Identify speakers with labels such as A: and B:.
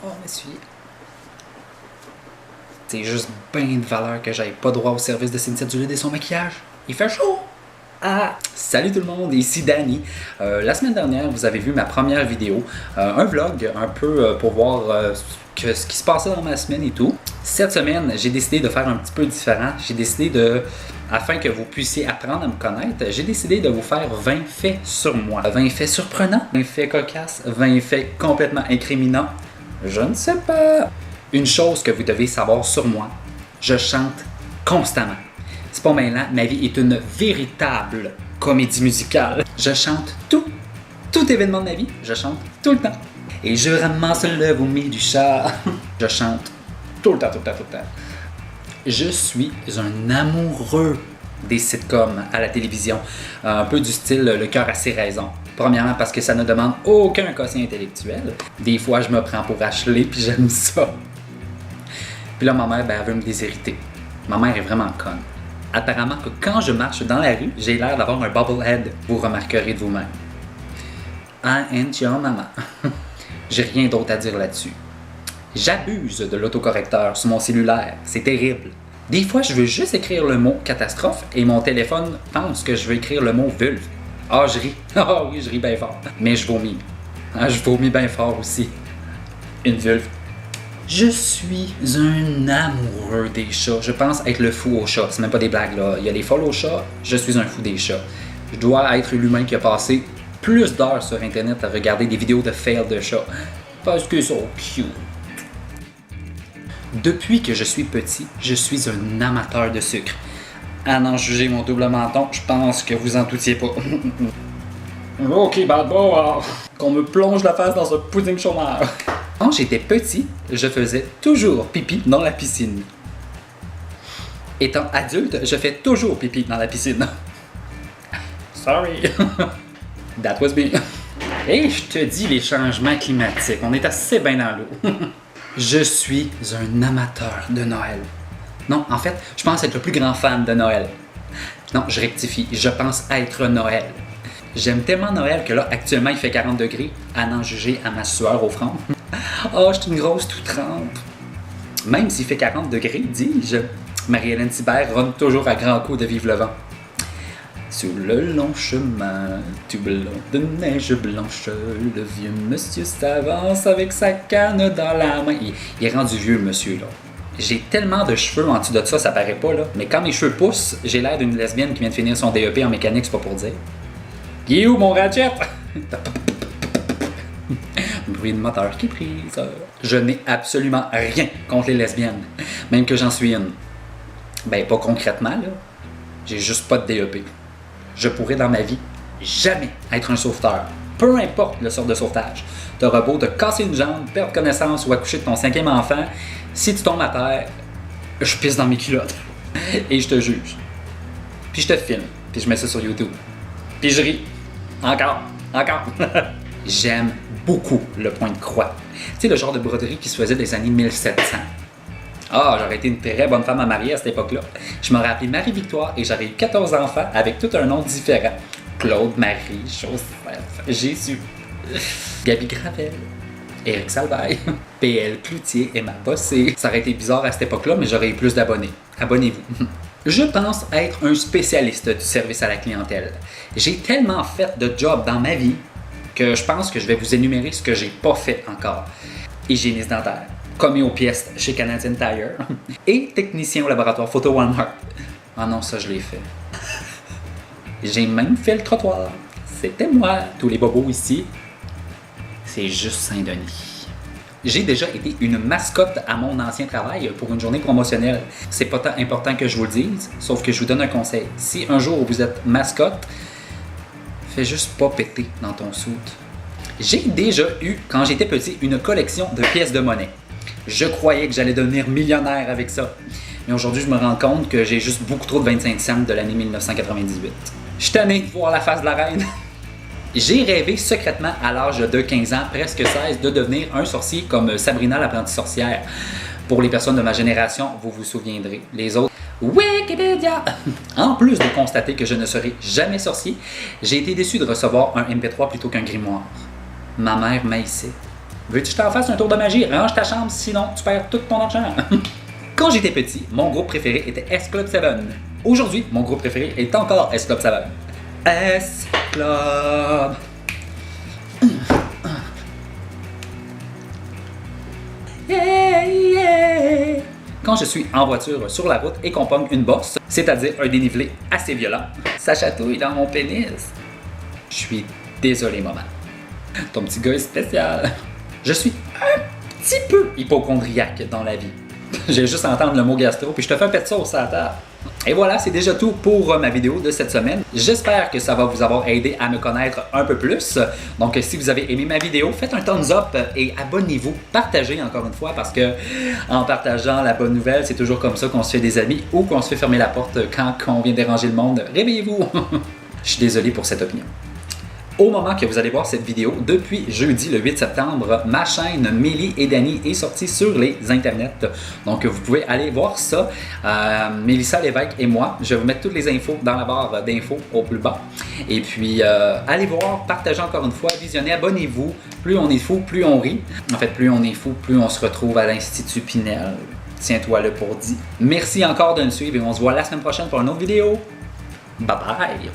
A: Oh, m'essuyer. C'est juste ben de valeur que j'aille pas droit au service de Cynthia Dulude et son maquillage. Il fait chaud! Ah! Salut tout le monde, ici Danny. La semaine dernière, vous avez vu ma première vidéo, un vlog un peu pour voir ce qui se passait dans ma semaine et tout. Cette semaine, j'ai décidé de faire un petit peu différent. J'ai décidé afin que vous puissiez apprendre à me connaître, j'ai décidé de vous faire 20 faits sur moi. 20 faits surprenants, 20 faits cocasses, 20 faits complètement incriminants. Je ne sais pas. Une chose que vous devez savoir sur moi, je chante constamment. C'est pas mêlant, ma vie est une véritable comédie musicale. Je chante tout événement de ma vie, je chante tout le temps. Et je ramasse le vomi du chat. Je chante tout le temps. Je suis un amoureux des sitcoms à la télévision. Un peu du style Le cœur a ses raisons. Premièrement parce que ça ne demande aucun quotient intellectuel. Des fois, je me prends pour Ashley puis j'aime ça. Puis là, ma mère, elle veut me déshériter. Ma mère est vraiment conne. Apparemment que quand je marche dans la rue, j'ai l'air d'avoir un bobblehead. Vous remarquerez de vous-même. I ain't your mama. J'ai rien d'autre à dire là-dessus. J'abuse de l'autocorrecteur sur mon cellulaire. C'est terrible. Des fois, je veux juste écrire le mot catastrophe et mon téléphone pense que je veux écrire le mot vulve. Ah, je ris. Ah oui, je ris bien fort. Mais je vomis. Ah, je vomis bien fort aussi. Une vulve. Je suis un amoureux des chats. Je pense être le fou aux chats. C'est même pas des blagues, là. Il y a les folles aux chats. Je suis un fou des chats. Je dois être l'humain qui a passé plus d'heures sur Internet à regarder des vidéos de fail de chats. Parce qu'ils sont cute. Depuis que je suis petit, je suis un amateur de sucre. À n'en juger mon double menton, je pense que vous en doutiez pas. Ok, bad boy, qu'on me plonge la face dans un pudding chômeur. Quand j'étais petit, je faisais toujours pipi dans la piscine. Étant adulte, je fais toujours pipi dans la piscine. Sorry. That was me. Et je te dis les changements climatiques, on est assez bien dans l'eau. Je suis un amateur de Noël. Non, en fait, je pense être le plus grand fan de Noël. Non, je rectifie, je pense être Noël. J'aime tellement Noël que là, actuellement, il fait 40 degrés, à n'en juger à ma sueur au front. Oh, je suis une grosse tout trempe. Même s'il fait 40 degrés, dis-je, Marie-Hélène Thibert ronne toujours à grands coups de Vive le vent. Sur le long chemin, tout blanc de neige blanche, le vieux monsieur s'avance avec sa canne dans la main. Il est rendu vieux, monsieur, là. J'ai tellement de cheveux en dessous de ça paraît pas, là. Mais quand mes cheveux poussent, j'ai l'air d'une lesbienne qui vient de finir son DEP en mécanique, c'est pas pour dire. Il est où mon ratchet? Bruit de moteur qui prise. Je n'ai absolument rien contre les lesbiennes, même que j'en suis une. Ben, pas concrètement, là. J'ai juste pas de DEP. Je pourrais dans ma vie jamais être un sauveteur. Peu importe le sort de sauvetage. T'auras beau te casser une jambe, perdre connaissance ou accoucher de ton 5e enfant, si tu tombes à terre, je pisse dans mes culottes. Et je te juge. Puis je te filme. Puis je mets ça sur YouTube. Puis je ris. Encore. J'aime beaucoup le point de croix. Tu sais, le genre de broderie qui se faisait des années 1700. Ah, j'aurais été une très bonne femme à marier à cette époque-là. Je m'aurais appelé Marie-Victoire et j'aurais eu 14 enfants avec tout un nom différent. Claude, Marie, Joseph, Jésus, Gaby Gravel, Éric Salvaille, PL Cloutier, Emma Bossé. Ça aurait été bizarre à cette époque-là, mais j'aurais eu plus d'abonnés. Abonnez-vous. Je pense être un spécialiste du service à la clientèle. J'ai tellement fait de jobs dans ma vie que je pense que je vais vous énumérer ce que j'ai pas fait encore. Hygiéniste dentaire, commis aux pièces chez Canadian Tire et technicien au laboratoire photo Walmart. Ah non, ça je l'ai fait. J'ai même fait le trottoir. C'était moi. Tous les bobos ici, c'est juste Saint-Denis. J'ai déjà été une mascotte à mon ancien travail pour une journée promotionnelle. C'est pas tant important que je vous le dise, sauf que je vous donne un conseil. Si un jour vous êtes mascotte, fais juste pas péter dans ton soute. J'ai déjà eu, quand j'étais petit, une collection de pièces de monnaie. Je croyais que j'allais devenir millionnaire avec ça. Mais aujourd'hui, je me rends compte que j'ai juste beaucoup trop de 25 cents de l'année 1998. Je suis tanné de voir la face de la reine. J'ai rêvé secrètement à l'âge de 15 ans, presque 16, de devenir un sorcier comme Sabrina l'apprentie sorcière. Pour les personnes de ma génération, vous vous souviendrez. Les autres, Wikipédia! En plus de constater que je ne serai jamais sorcier, j'ai été déçu de recevoir un MP3 plutôt qu'un grimoire. Ma mère m'haïssait. Veux-tu que je t'en fasse un tour de magie? Range ta chambre, sinon tu perds tout ton argent. Quand j'étais petit, mon groupe préféré était S-Club 7. Aujourd'hui, mon groupe préféré est encore S-Club 7. S-Club. Yeah, yeah. Quand je suis en voiture sur la route et qu'on pogne une bosse, c'est-à-dire un dénivelé assez violent, ça chatouille dans mon pénis. Je suis désolé, maman. Ton petit gars est spécial. Je suis un petit peu hypochondriaque dans la vie. J'ai juste à entendre le mot gastro, puis je te fais un pet de sauce à la table. Et voilà, c'est déjà tout pour ma vidéo de cette semaine. J'espère que ça va vous avoir aidé à me connaître un peu plus. Donc, si vous avez aimé ma vidéo, faites un thumbs up et abonnez-vous. Partagez encore une fois, parce que en partageant la bonne nouvelle, c'est toujours comme ça qu'on se fait des amis ou qu'on se fait fermer la porte quand on vient déranger le monde. Réveillez-vous! Je suis désolé pour cette opinion. Au moment que vous allez voir cette vidéo, depuis jeudi le 8 septembre, ma chaîne Mélie et Dany est sortie sur les internets. Donc vous pouvez aller voir ça. Mélissa Lévesque et moi, je vais vous mettre toutes les infos dans la barre d'infos au plus bas. Et puis allez voir, partagez encore une fois, visionnez, abonnez-vous. Plus on est fou, plus on rit. En fait, plus on est fou, plus on se retrouve à l'Institut Pinel. Tiens-toi là pour dit. Merci encore de nous suivre et on se voit la semaine prochaine pour une autre vidéo. Bye bye!